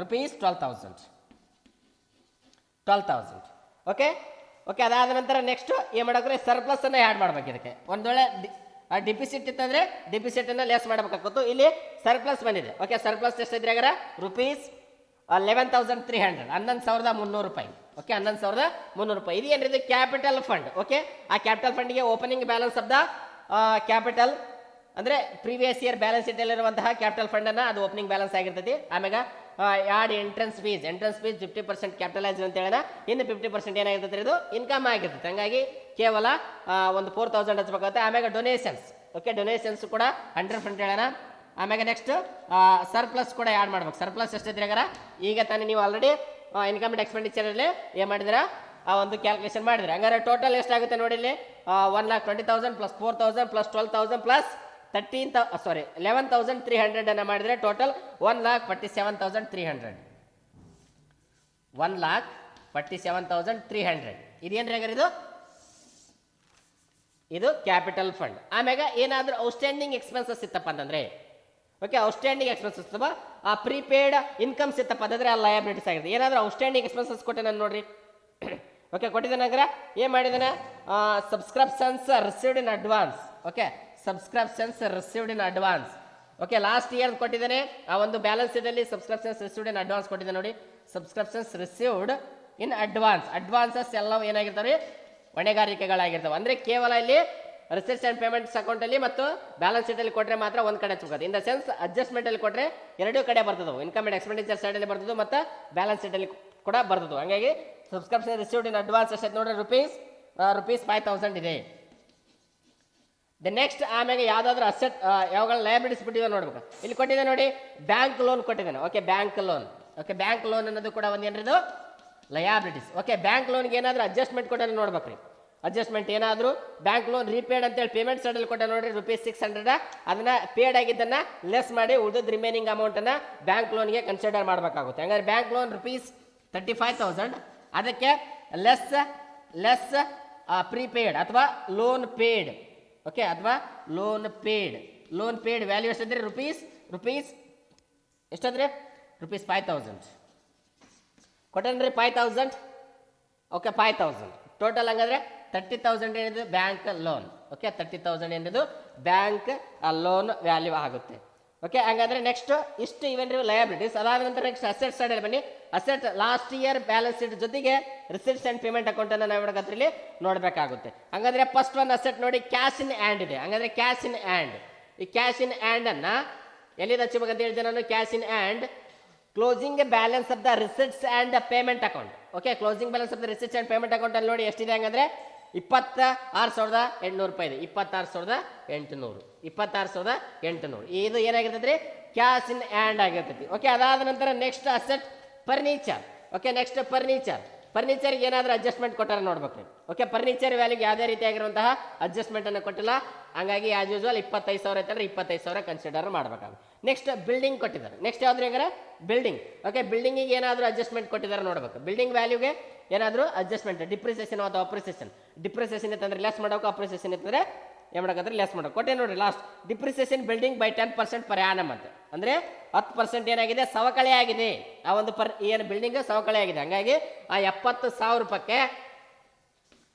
₹12,000. ಓಕೆ. ಅದಾದ ನಂತರ ನೆಕ್ಸ್ಟ್ ಏನು ಮಾಡೋಕ್ರೆ ಸರ್ಪ್ಲಸ್ ಅನ್ನು ಆ್ಯಡ್ ಮಾಡ್ಬೇಕು. ಇದಕ್ಕೆ ಒಂದು ವೇಳೆ ಡಿಪಿಸಿಟ್ ಇತ್ತಂದ್ರೆ ಡಿಪಿಸಿಟ್ ಅನ್ನು ಲೆಸ್ ಮಾಡಬೇಕಾಗುತ್ತೆ. ಇಲ್ಲಿ ಸರ್ಪ್ಲಸ್ ಬಂದಿದೆ. ಓಕೆ, ಸರ್ಪ್ಲಸ್ ಎಷ್ಟಿದ್ರೆ ₹11,300 ₹11,300. ಓಕೆ, ₹11,300. ಇದು ಏನಿದೆ ಕ್ಯಾಪಿಟಲ್ ಫಂಡ್. ಓಕೆ, ಆ ಕ್ಯಾಪಿಟಲ್ ಫಂಡ್ಗೆ opening balance of the capital ಅಂದರೆ ಪ್ರೀವಿಯಸ್ ಇಯರ್ ಬ್ಯಾಲೆನ್ಸ್ ಶೀಟಲ್ಲಿರುವಂತಹ ಕ್ಯಾಪಿಟಲ್ ಫಂಡ್ ಅನ್ನ ಅದು ಓಪನಿಂಗ್ ಬ್ಯಾಲೆನ್ಸ್ ಆಗಿರ್ತೈತಿ. ಆಮೇಲೆ ಯಾಡ್ ಎಂಟ್ರೆನ್ಸ್ ಫೀಸ್ 50% ಕ್ಯಾಪಿಟಲೈಸ್ ಅಂತ ಹೇಳ, ಇನ್ನು 50% ಏನಾಗಿರ್ತೈತೆ ಇದು ಇನ್ಕಮ್ ಆಗಿರ್ತೈತೆ. ಹಂಗಾಗಿ ಕೇವಲ ಒಂದು 4,000 ಹಚ್ಬೇಕಾಗುತ್ತೆ. ಆಮೇಲೆ ಡೊನೇಷನ್ಸ್. ಓಕೆ, ಡೊನೇಷನ್ಸ್ ಕೂಡ 100% ಹೇಳೋಣ. ಆಮೇಲೆ ನೆಕ್ಸ್ಟ್ ಸರ್ಪ್ಲಸ್ ಕೂಡ ಆ್ಯಡ್ ಮಾಡ್ಬೇಕು. ಸರ್ಪ್ಲಸ್ ಎಷ್ಟಿದ್ರೆ ಈಗ ತಾನೇ ನೀವು ಆಲ್ರೆಡಿ ಇನ್ಕಮ್ ಅಂಡ್ ಎಕ್ಸ್ಪೆಂಡಿಚರಲ್ಲಿ ಏನು ಮಾಡಿದಿರಾ ಆ ಒಂದು ಕ್ಯಾಲ್ಕುಲೇಷನ್ ಮಾಡಿದ್ರೆ. ಹಂಗಾರೆ ಟೋಟಲ್ ಎಷ್ಟಾಗುತ್ತೆ ನೋಡಿ ಇಲ್ಲಿ 1,20,000 ಪ್ಲಸ್ 4,000 ಪ್ಲಸ್ 12,000 ಪ್ಲಸ್ 11,300 ಅನ್ನು ಮಾಡಿದರೆ ಟೋಟಲ್ 1,47,300. 1,47,300 ಇದೇನ್ರಿ ಹಾಗಾದ್ರೆ ಇದು ಕ್ಯಾಪಿಟಲ್ ಫಂಡ್. ಆಮ್ಯಾಗ ಏನಾದರೂ ಔಟ್ಸ್ಟ್ಯಾಂಡಿಂಗ್ ಎಕ್ಸ್ಪೆನ್ಸಸ್ ಇತ್ತಪ್ಪ ಅಂತಂದ್ರೆ, ಓಕೆ, ಔಟ್ಸ್ಟ್ಯಾಂಡಿಂಗ್ ಎಕ್ಸ್ಪೆನ್ಸಸ್ ಇತ್ತಪ್ಪ, ಆ ಪ್ರೀಪೇಯ್ಡ್ ಇನ್ಕಮ್ಸ್ ಇತ್ತಪ್ಪ ಅಂತಂದ್ರೆ ಆ ಲಯಬಿಲಿಟೀಸ್ ಆಗಿದೆ. ಏನಾದರೂ ಔಟ್ಸ್ಟ್ಯಾಂಡಿಂಗ್ ಎಕ್ಸ್ಪೆನ್ಸಸ್ ಕೊಟ್ಟೆ ನಾನು ನೋಡ್ರಿ. ಓಕೆ, ಕೊಟ್ಟಿದ್ದಾನಂದ್ರೆ ಏನು ಮಾಡಿದಾನೆ subscriptions received in advance. Okay, subscriptions received in advance. Okay, last year ಕೊಟ್ಟಿದ್ದಾನೆ ಆ ಒಂದು ಬ್ಯಾಲೆನ್ಸ್ ಶೀಟಲ್ಲಿ ಸಬ್ಸ್ಕ್ರಿಪ್ಷನ್ಸ್ ರಿಸೀವ್ಡ್ ಇನ್ ಅಡ್ವಾನ್ಸ್ ಕೊಟ್ಟಿದ್ದಾನೆ ನೋಡಿ. Subscriptions received in advance. Advances ಎಲ್ಲವೂ ಏನಾಗಿರ್ತಾವೆ ಹೊಣೆಗಾರಿಕೆಗಳಾಗಿರ್ತವೆ. ಅಂದರೆ ಕೇವಲ ಇಲ್ಲಿ ರಿಸೀಟ್ಸ್ ಆ್ಯಂಡ್ ಪೇಮೆಂಟ್ಸ್ ಅಕೌಂಟಲ್ಲಿ ಮತ್ತು ಬ್ಯಾಲೆನ್ಸ್ ಶೀಟಲ್ಲಿ ಕೊಟ್ಟರೆ ಮಾತ್ರ ಒಂದು ಕಡೆ ಹಚ್ಬೇಕು. ಇನ್ ದ ಸೆನ್ಸ್ ಅಡ್ಜಸ್ಟ್ಮೆಂಟಲ್ಲಿ ಕೊಟ್ಟರೆ ಎರಡೂ ಕಡೆ ಬರ್ತದವು. ಇನ್ಕಮ್ ಅಂಡ್ ಎಕ್ಸ್ಪೆಂಡಿಚರ್ ಸೈಡಲ್ಲಿ ಬರ್ತದೆ ಮತ್ತು ಬ್ಯಾಲೆನ್ಸ್ ಶೀಟಲ್ಲಿ ಕೂಡ ಬರ್ತದೆ. ಹಂಗಾಗಿ ಸಬ್ಸ್ಕ್ರಿಪ್ಷನ್ ರಿಸೀವ್ಡ್ ಇನ್ ಅಡ್ವಾನ್ಸ್ ಎಷ್ಟೈತೆ ನೋಡ್ರಿ ₹5,000 ಇದೆ. ದ ನೆಕ್ಸ್ಟ್ ಆಮೇಲೆ ಯಾವುದಾದ್ರೂ ಅಸೆಟ್ ಯಾವಾಗ ಲಯಬಿಲಿಟೀಸ್ ಬಿಟ್ಟಿದೆ ನೋಡ್ಬೇಕು. ಇಲ್ಲಿ ಕೊಟ್ಟಿದೆ ನೋಡಿ ಬ್ಯಾಂಕ್ ಲೋನ್ ಕೊಟ್ಟಿದ್ದಾನೆ. Okay, bank loan. Okay, bank loan ಅನ್ನೋದು ಕೂಡ ಒಂದು ಏನ್ರಿ ಇದು ಲಯಾಬಿಲಿಟೀಸ್. ಓಕೆ, ಬ್ಯಾಂಕ್ ಲೋನ್ಗೆ ಏನಾದರೂ ಅಡ್ಜಸ್ಟ್ಮೆಂಟ್ ಕೊಟ್ಟಾನೆ ನೋಡ್ಬೇಕ್ರಿ. ಅಡ್ಜಸ್ಟ್ಮೆಂಟ್ ಏನಾದರೂ ಬ್ಯಾಂಕ್ ಲೋನ್ ರೀಪೇಡ್ ಅಂತೇಳಿ ಪೇಮೆಂಟ್ ಸೈಡಲ್ಲಿ ಕೊಟ್ಟ ನೋಡ್ರಿ ₹600. ಅದನ್ನ ಪೇಡ್ ಆಗಿದ್ದನ್ನ ಲೆಸ್ ಮಾಡಿ ಉಳಿದ ರಿಮೈನಿಂಗ್ ಅಮೌಂಟನ್ನು ಬ್ಯಾಂಕ್ ಲೋನ್ಗೆ ಕನ್ಸಿಡರ್ ಮಾಡಬೇಕಾಗುತ್ತೆ. ಹಂಗಾದ್ರೆ ಬ್ಯಾಂಕ್ ಲೋನ್ ₹35,000 ಅದಕ್ಕೆ ಲೆಸ್ ಪ್ರೀಪೇಯ್ಡ್ ಅಥವಾ ಲೋನ್ ಪೇಯ್ಡ್. ಓಕೆ, ಅಥವಾ ಲೋನ್ ಪೇಯ್ಡ್ ವ್ಯಾಲ್ಯೂ ಎಷ್ಟಿದ್ರೆ ರುಪೀಸ್ ಎಷ್ಟಾದ್ರೆ ₹5,000 ಕೊಟ್ಟನ್ರಿ 5,000. Okay, 5,000 total. ಹಂಗಾದ್ರೆ 30,000 ಏನಿದೆ ಬ್ಯಾಂಕ್ ಲೋನ್. ಓಕೆ, 30,000 ಏನಿದು ಬ್ಯಾಂಕ್ ಲೋನ್ ವ್ಯಾಲ್ಯೂ ಆಗುತ್ತೆ. ಓಕೆ, ಹಂಗಂದ್ರೆ ನೆಕ್ಸ್ಟ್ ಇಷ್ಟು ಇವೆಂಟ್ ಲಯಬಿಲಿಟೀಸ್. ಅದಾದ ನಂತರ ನೆಕ್ಸ್ಟ್ ಅಸೆಟ್ ಸೈಡಲ್ಲಿ ಬನ್ನಿ. Asset last year balance sheet ಜೊತೆಗೆ ರಿಸಿಟ್ಸ್ ಅಂಡ್ ಪೇಮೆಂಟ್ ಅಕೌಂಟ್ ಅನ್ನು ನಾವು ಇಲ್ಲಿ ನೋಡಬೇಕಾಗುತ್ತೆ. ಹಂಗಂದ್ರೆ ಫಸ್ಟ್ ಒನ್ ಅಸೆಟ್ ನೋಡಿ ಕ್ಯಾಶ್ ಇನ್ ಹ್ಯಾಂಡ್ ಇದೆ. ಹಂಗಂದ್ರೆ ಕ್ಯಾಶ್ ಇನ್ ಹ್ಯಾಂಡ್, ಈ ಕ್ಯಾಶ್ ಇನ್ ಹ್ಯಾಂಡ್ ಅನ್ನ ಎಲ್ಲಿಂದ ಹಚ್ಚಬೇಕಂತ ಹೇಳಿದೆ ನಾನು. Cash in hand closing balance of the receipts and payment account. Okay, closing balance of the receipts and payment account ಅಲ್ಲಿ ನೋಡಿ ಎಷ್ಟಿದೆ ಹಂಗಂದ್ರೆ ₹26,800 ಇದೆ. ₹26,800 ಇದು ಏನಾಗಿರ್ತೈತಿ ಕ್ಯಾಶ್ ಇನ್ ಹ್ಯಾಂಡ್ ಆಗಿರ್ತೈತಿ. ಓಕೆ, ಅದಾದ ನಂತರ next asset furniture. Okay, next ಫರ್ನಿಚರ್ಗೆ ಏನಾದರೂ ಅಡ್ಜಸ್ಟ್ಮೆಂಟ್ ಕೊಟ್ಟಾರ ನೋಡ್ಬೇಕು. ಓಕೆ, ಫರ್ನಿಚರ್ ವ್ಯಾಲ್ಯೂಗೆ ಯಾವುದೇ ರೀತಿಯಾಗಿರುವಂತಹ ಅಡ್ಜಸ್ಟ್ಮೆಂಟ್ ಅನ್ನು ಕೊಟ್ಟಿಲ್ಲ. ಹಂಗಾಗಿ ಆಸ್ ಯೂಸ್ವಲ್ 25,000 ಐತಂದ್ರೆ 25,000 ಕನ್ಸಿಡರ್ ಮಾಡಬೇಕಾಗುತ್ತೆ. ನೆಕ್ಸ್ಟ್ ಬಿಲ್ಡಿಂಗ್ ಕೊಟ್ಟಿದ್ದಾರೆ. ನೆಕ್ಸ್ಟ್ ಯಾವ್ದು ಹೆಂಗಾರೆ ಬಿಲ್ಡಿಂಗ್. ಓಕೆ, ಬಿಲ್ಡಿಂಗಿಗೆ ಏನಾದರೂ ಅಡ್ಜಸ್ಟ್ಮೆಂಟ್ ಕೊಟ್ಟಿದ್ದಾರೆ ನೋಡ್ಬೇಕು. ಬಿಲ್ಡಿಂಗ್ ವ್ಯಾಲ್ಯೂಗೆ ಏನಾದರೂ ಅಡ್ಜಸ್ಟ್ಮೆಂಟ್ ಡಿಪ್ರಿಸಿಯೇಷನ್ ಅಥವಾ ಅಪ್ರಿಸಿಯೇಷನ್. ಡಿಪ್ರಿಸಿಯೇಷನ್ ಇತ್ತಂದ್ರೆ ಲೆಸ್ ಮಾಡೋಕೆ, ಅಪ್ರಿಸಿಯೇಷನ್ ಇತ್ತಂದ್ರೆ ಏನು ಮಾಡೋಕಂದ್ರೆ ಲೆಸ್ ಮಾಡೋಕೆ. ಕೊಟ್ಟೆ ನೋಡ್ರಿ last depreciation building by 10% per annum ಅಂತ. ಅಂದರೆ 10% ಏನಾಗಿದೆ ಸವಕಳಿ ಆಗಿದೆ. ಆ ಒಂದು ಏನು ಬಿಲ್ಡಿಂಗ್ ಸವಕಳಿ ಆಗಿದೆ. ಹಂಗಾಗಿ ಆ ₹70,000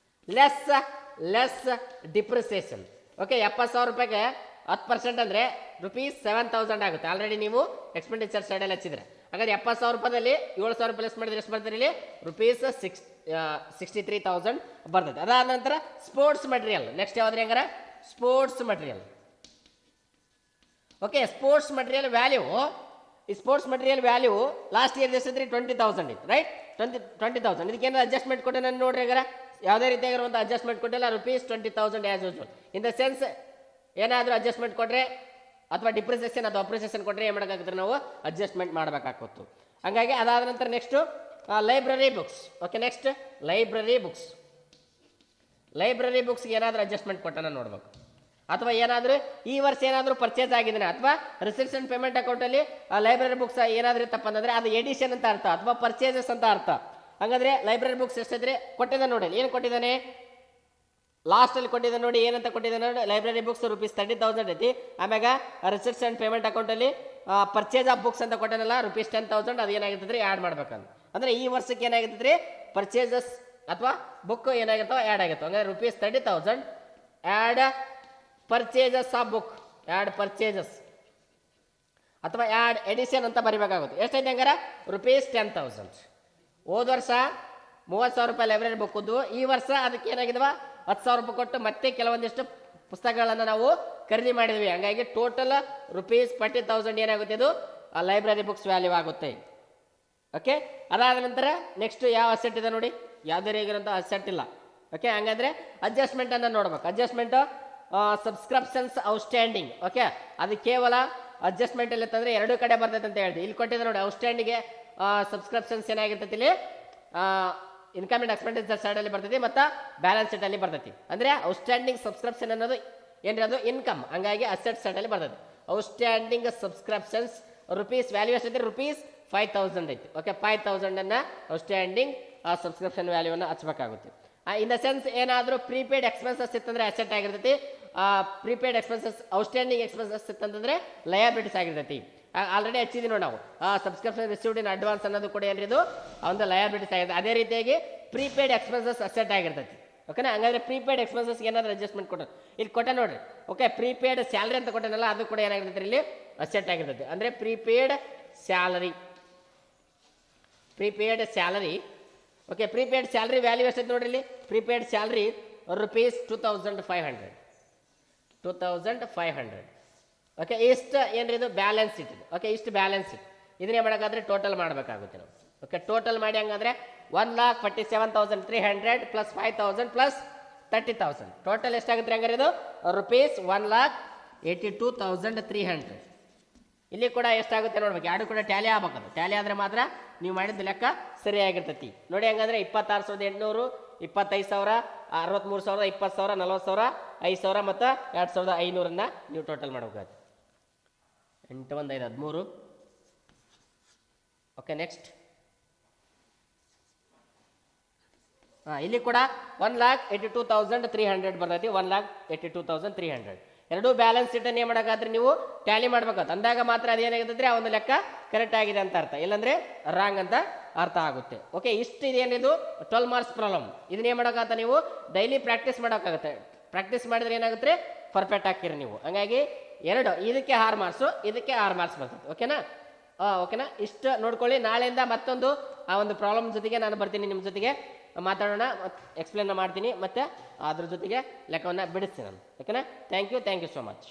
ಲೆಸ್ ಡಿಪ್ರಿಸಿಯೇಷನ್. ಓಕೆ, ₹70,000 10% ಅಂದರೆ ₹7,000 ಆಗುತ್ತೆ. ಆಲ್ರೆಡಿ ನೀವು ಎಕ್ಸ್ಪೆಂಡಿಚರ್ ಸೈಡಲ್ಲಿ ಹಚ್ಚಿದ್ರೆ. ಹಾಗಾದ್ರೆ ₹70,000 ₹7,000 ಲೆಸ್ ಮಾಡಿದ್ರೆ ಎಷ್ಟು ಬರ್ತಾರೆ ಇಲ್ಲಿ ₹63,000 ಬರ್ತದೆ. ಅದಾದ ನಂತರ ಸ್ಪೋರ್ಟ್ಸ್ ಮಟೀರಿಯಲ್. ನೆಕ್ಸ್ಟ್ ಯಾವ್ದು ಹೆಂಗಾರ sports material. Okay, sports material value, ಈ sports material value last year ಎಷ್ಟಿದ್ರಿ 20,000 ಇತ್ತು ರೈಟ್. 20,000 ಇದಕ್ಕೆ ಏನಾದ್ರು ಅಡ್ಜಸ್ಟ್ಮೆಂಟ್ ಕೊಟ್ಟೆ ನಾನು ನೋಡ್ರಿ. ಹಂಗಾರ ಯಾವುದೇ ರೀತಿಯಾಗಿರುವಂಥ ಅಡ್ಜಸ್ಟ್ಮೆಂಟ್ ಕೊಟ್ಟಿಲ್ಲ. ₹20,000 as usual. In the sense ಏನಾದರೂ ಅಡ್ಜಸ್ಟ್ಮೆಂಟ್ ಕೊಟ್ಟರೆ ಅಥವಾ ಡಿಪ್ರಿಸಿಯೇಷನ್ ಅಥವಾ ಅಪ್ರಿಸಿಯೇಷನ್ ಕೊಟ್ಟರೆ ಏನು ಮಾಡೋಕ್ಕಾಗುತ್ತೆ ನಾವು ಅಡ್ಜಸ್ಟ್ಮೆಂಟ್ ಮಾಡಬೇಕಾಗ್ತು. ಹಂಗಾಗಿ ಅದಾದ ನಂತರ next library books. Okay, next library books. Library ಬುಕ್ಸ್ಗೆ ಏನಾದರೂ ಅಡ್ಜಸ್ಟ್ಮೆಂಟ್ ಕೊಟ್ಟನ ನೋಡ್ಬೇಕು. ಅಥವಾ ಏನಾದರೂ ಈ ವರ್ಷ ಏನಾದರೂ ಪರ್ಚೇಸ್ ಆಗಿದ್ದಾನೆ ಅಥವಾ ರಿಸಿಪ್ಟ್ಸ್ ಅಂಡ್ ಪೇಮೆಂಟ್ ಅಕೌಂಟಲ್ಲಿ ಲೈಬ್ರರಿ ಬುಕ್ಸ್ ಏನಾದರೂ ತಪ್ಪಂದ್ರೆ ಅದು ಎಡಿಷನ್ ಅಂತ ಅರ್ಥ ಅಥವಾ ಪರ್ಚೇಸಸ್ ಅಂತ ಅರ್ಥ. ಹಾಗಾದ್ರೆ ಲೈಬ್ರರಿ ಬುಕ್ಸ್ ಎಷ್ಟಿದ್ರೆ ಕೊಟ್ಟಿದ್ದಾನೆ ನೋಡಿ, ಏನು ಕೊಟ್ಟಿದ್ದಾನೆ ಲಾಸ್ಟಲ್ಲಿ ಕೊಟ್ಟಿದ್ದಾನೆ ನೋಡಿ, ಏನಂತ ಕೊಟ್ಟಿದ್ದಾನೆ ನೋಡಿ, ಲೈಬ್ರರಿ ಬುಕ್ಸ್ ರುಪೀಸ್ 30,000 ಐತಿ. ಆಮ್ಯಾಗ ರಿಸಿಪ್ಟ್ಸ್ ಅಂಡ್ ಪೇಮೆಂಟ್ ಅಕೌಂಟಲ್ಲಿ ಪರ್ಚೇಸ್ ಆಫ್ ಬುಕ್ಸ್ ಅಂತ ಕೊಟ್ಟನಲ್ಲ ರುಪೀಸ್ 10,000, ಅದು ಏನಾಗಿರ್ತದೆ ಆ್ಯಡ್ ಮಾಡ್ಬೇಕಂತ. ಅಂದರೆ ಈ ವರ್ಷಕ್ಕೆ ಏನಾಗಿರ್ತದೆ ಪರ್ಚೇಸಸ್ ಅಥವಾ ಬುಕ್ ಏನಾಗಿರ್ತಾವ ಆ್ಯಡ್ ಆಗಿರ್ತಾವ. ಹಂಗಾದ್ರೆ rupees 30,000 add purchases of book, add purchases ಅಥವಾ ಆ್ಯಡ್ ಎಡಿಷನ್ ಅಂತ ಬರಿಬೇಕಾಗುತ್ತೆ. ಎಷ್ಟೈತೆ ಹಂಗಾರ ರುಪೀಸ್ 10,000. ಹೋದ ವರ್ಷ 30,000 ರೂಪಾಯಿ ಲೈಬ್ರರಿ ಬುಕ್ ಇದ್ವು, ಈ ವರ್ಷ ಅದಕ್ಕೆ ಏನಾಗಿದ್ವ 10,000 ರೂಪಾಯಿ ಕೊಟ್ಟು ಮತ್ತೆ ಕೆಲವೊಂದಿಷ್ಟು ಪುಸ್ತಕಗಳನ್ನು ನಾವು ಖರೀದಿ ಮಾಡಿದ್ವಿ. ಹಂಗಾಗಿ ಟೋಟಲ್ ರುಪೀಸ್ 40,000 ಏನಾಗುತ್ತೆ, ಇದು ಲೈಬ್ರರಿ ಬುಕ್ಸ್ ವ್ಯಾಲ್ಯೂ ಆಗುತ್ತೆ. ಓಕೆ, ಅದಾದ ನಂತರ ನೆಕ್ಸ್ಟ್ ಯಾವ ಅಸೆಟ್ ಇದೆ ನೋಡಿ, ಯಾವುದೇ ರೀತಿಯಾಗಿರುವಂಥ ಅಸೆಟ್ ಇಲ್ಲ. ಓಕೆ, ಹಂಗಂದ್ರೆ ಅಡ್ಜಸ್ಟ್ಮೆಂಟ್ ಅನ್ನು ನೋಡ್ಬೇಕು. Adjustment subscriptions outstanding. ಓಕೆ, ಅದು ಕೇವಲ ಅಡ್ಜಸ್ಟ್ಮೆಂಟ್ ಅಲ್ಲಿ ಅಂತಂದ್ರೆ ಎರಡು ಕಡೆ ಬರ್ತೈತೆ ಅಂತ ಹೇಳ್ತೀವಿ. ಇಲ್ಲಿ ಕೊಟ್ಟಿದೆ ನೋಡಿ, ಔಟ್ಸ್ಟ್ಯಾಂಡಿಂಗ್ಗೆ ಸಬ್ಸ್ಕ್ರಿಪ್ಷನ್ಸ್ ಏನಾಗಿರ್ತೈತಿ ಇಲ್ಲಿ ಇನ್ಕಮ್ ಅಂಡ್ ಎಕ್ಸ್ಪೆಂಡಿಚರ್ ಸೈಡ್ ಅಲ್ಲಿ ಬರ್ತೈತಿ ಮತ್ತು ಬ್ಯಾಲೆನ್ಸ್ ಶೀಟ್ ಅಲ್ಲಿ ಬರ್ತೈತಿ. ಅಂದ್ರೆ ಔಟ್ಸ್ಟ್ಯಾಂಡಿಂಗ್ ಸಬ್ಸ್ಕ್ರಿಪ್ಷನ್ ಅನ್ನೋದು ಏನ್ರಿ ಅದು ಇನ್ಕಮ್, ಹಂಗಾಗಿ ಅಸೆಟ್ ಸೈಡ್ ಅಲ್ಲಿ ಬರ್ತೈತಿ. ಔಟ್ಸ್ಟ್ಯಾಂಡಿಂಗ್ ಸಬ್ಸ್ಕ್ರಿಪ್ಷನ್ಸ್ ರುಪೀಸ್ ವ್ಯಾಲ್ಯೂ ಎಷ್ಟಿದೆ ರುಪೀಸ್ 5,000 ಐತಿ. ಓಕೆ, 5,000 ಅನ್ನ ಔಟ್ಸ್ಟ್ಯಾಂಡಿಂಗ್ ಸಬ್ಸ್ಕ್ರಿಪ್ಷನ್ ವ್ಯಾಲ್ಯೂವನ್ನು ಹಚ್ಚಬೇಕಾಗುತ್ತೆ. ಇನ್ ದ ಸೆನ್ಸ್ ಏನಾದರೂ ಪ್ರೀಪೇಡ್ ಎಕ್ಸ್ಪೆನ್ಸಸ್ ಇತ್ತಂದ್ರೆ ಅಸೆಟ್ ಆಗಿರ್ತೈತಿ, ಪ್ರೀಪೇಡ್ ಎಕ್ಸ್ಪೆನ್ಸಸ್ ಔಟ್ಸ್ಟ್ಯಾಂಡಿಂಗ್ ಎಕ್ಸ್ಪೆನ್ಸಸ್ ಇತ್ತಂತಂದ್ರೆ ಲಯಬಿಲಿಟೀಸ್ ಆಗಿರ್ತೈತಿ. ಆಲ್ರೆಡಿ ಹಚ್ಚಿದ್ವಿ ನೋಡಿ ನಾವು, ಸಬ್ಸ್ಕ್ರಿಪ್ಷನ್ ರಿಸೀವ್ಡ್ ಇನ್ ಅಡ್ವಾನ್ಸ್ ಅನ್ನೋದು ಕೂಡ ಏನ್ರಿ ಇದು ಒಂದು ಲಯಬಿಲಿಟೀಸ್ ಆಗಿದೆ. ಅದೇ ರೀತಿಯಾಗಿ ಪ್ರೀಪೇಡ್ ಎಕ್ಸ್ಪೆನ್ಸಸ್ ಅಸೆಟ್ ಆಗಿರ್ತೈತಿ. ಓಕೆನಾ, ಹಂಗಾದ್ರೆ ಪ್ರೀಪೇಡ್ ಎಕ್ಸ್ಪೆನ್ಸಸ್ ಏನಾದರೂ ಅಡ್ಜಸ್ಟ್ಮೆಂಟ್ ಕೊಟ್ಟರು ಇಲ್ಲಿ ಕೊಟ್ಟ ನೋಡ್ರಿ. ಓಕೆ, ಪ್ರೀಪೇಡ್ ಸ್ಯಾಲರಿ ಅಂತ ಕೊಟ್ಟನಲ್ಲ ಅದು ಕೂಡ ಏನಾಗಿರ್ತೈತಿ ಇಲ್ಲಿ ಅಸೆಟ್ ಆಗಿರ್ತೈತಿ. ಅಂದ್ರೆ prepaid salary, prepaid salary. Okay, prepaid salary value ಎಷ್ಟೈತೆ ನೋಡ್ರಿ ಇಲ್ಲಿ, ಪ್ರೀಪೇಡ್ ಸ್ಯಾಲರಿ ರುಪೀಸ್ 2,500. 2,500. ಓಕೆ, ಇಷ್ಟು ಏನ್ರಿ ಇದು ಬ್ಯಾಲೆನ್ಸ್ ಶೀಟ್ ಇದು. ಓಕೆ, ಇಷ್ಟು ಬ್ಯಾಲೆನ್ಸ್ ಶೀಟ್ ಇದನ್ನೇ ಮಾಡೋಕ್ಕಾದ್ರೆ ಟೋಟಲ್ ಮಾಡಬೇಕಾಗುತ್ತೆ ನಾವು. ಓಕೆ, ಟೋಟಲ್ ಮಾಡಿ ಹಂಗಂದ್ರೆ 1,47,300 ಪ್ಲಸ್ 5,000 ಪ್ಲಸ್ 30,000 ಟೋಟಲ್ ಎಷ್ಟಾಗುತ್ತೆ ಹಂಗಾರೆ ಇದು ರುಪೀಸ್ 1,82,300. ಇಲ್ಲಿ ಕೂಡ ಎಷ್ಟಾಗುತ್ತೆ ನೋಡ್ಬೇಕು, ಎರಡು ಕೂಡ ಟ್ಯಾಲಿ ಆಗ್ಬೇಕದು. ಟ್ಯಾಲಿ ಆದರೆ ಮಾತ್ರ ನೀವು ಮಾಡಿದ ಲೆಕ್ಕ ಸರಿಯಾಗಿರ್ತೈತಿ ನೋಡಿ. ಹಂಗಂದ್ರೆ 26,800, 25,000, 63,000, 20,000, 40,000, 5,000 ಮತ್ತು 2,500 ನೀವು ಟೋಟಲ್ ಮಾಡಬೇಕಾಗುತ್ತೆ. 8 1 5 13. ಓಕೆ, ನೆಕ್ಸ್ಟ್ ಇಲ್ಲಿ ಕೂಡ 1,82,300 ಬರ್ತೈತಿ. 1,82,300 ಎರಡೂ ಬ್ಯಾಲೆನ್ಸ್ ಶೀಟನ್ನು ಏನು ಮಾಡೋಕ್ಕಾದ್ರೆ ನೀವು ಟ್ಯಾಲಿ ಮಾಡ್ಬೇಕಾಗುತ್ತೆ. ಅಂದಾಗ ಮಾತ್ರ ಅದೇನಾಗಿದ್ರೆ ಆ ಒಂದು ಲೆಕ್ಕ ಕರೆಕ್ಟ್ ಆಗಿದೆ ಅಂತ ಅರ್ಥ, ಇಲ್ಲಾಂದ್ರೆ ರಾಂಗ್ ಅಂತ ಅರ್ಥ ಆಗುತ್ತೆ. ಓಕೆ, ಇಷ್ಟು ಇದೇನಿದು 12 ಮಾರ್ಕ್ಸ್ ಪ್ರಾಬ್ಲಮ್. ಇದನ್ನ ಏನು ಮಾಡೋಕ್ಕಾಗತ್ತೆ, ನೀವು ಡೈಲಿ ಪ್ರಾಕ್ಟೀಸ್ ಮಾಡೋಕ್ಕಾಗುತ್ತೆ. ಪ್ರಾಕ್ಟೀಸ್ ಮಾಡಿದ್ರೆ ಏನಾಗುತ್ತೆ ಪರ್ಫೆಕ್ಟ್ ಆಗ್ತೀರಿ ನೀವು. ಹಂಗಾಗಿ ಎರಡು ಇದಕ್ಕೆ 6 ಮಾರ್ಕ್ಸು, ಇದಕ್ಕೆ 6 ಮಾರ್ಕ್ಸ್ ಬರ್ತದೆ. ಓಕೆನಾ, ಓಕೆನಾ, ಇಷ್ಟು ನೋಡ್ಕೊಳ್ಳಿ. ನಾಳೆಯಿಂದ ಮತ್ತೊಂದು ಆ ಒಂದು ಪ್ರಾಬ್ಲಮ್ ಜೊತೆಗೆ ನಾನು ಬರ್ತೀನಿ, ನಿಮ್ಮ ಜೊತೆಗೆ ಮಾತಾಡೋಣ, ಎಕ್ಸ್ಪ್ಲೇನ್ ಮಾಡ್ತೀನಿ, ಮತ್ತು ಅದ್ರ ಜೊತೆಗೆ ಲೆಕ್ಕವನ್ನು ಬಿಡಿಸ್ತೀನಿ ನಾನು. ಓಕೆನಾ, ಥ್ಯಾಂಕ್ ಯು ಸೋ ಮಚ್.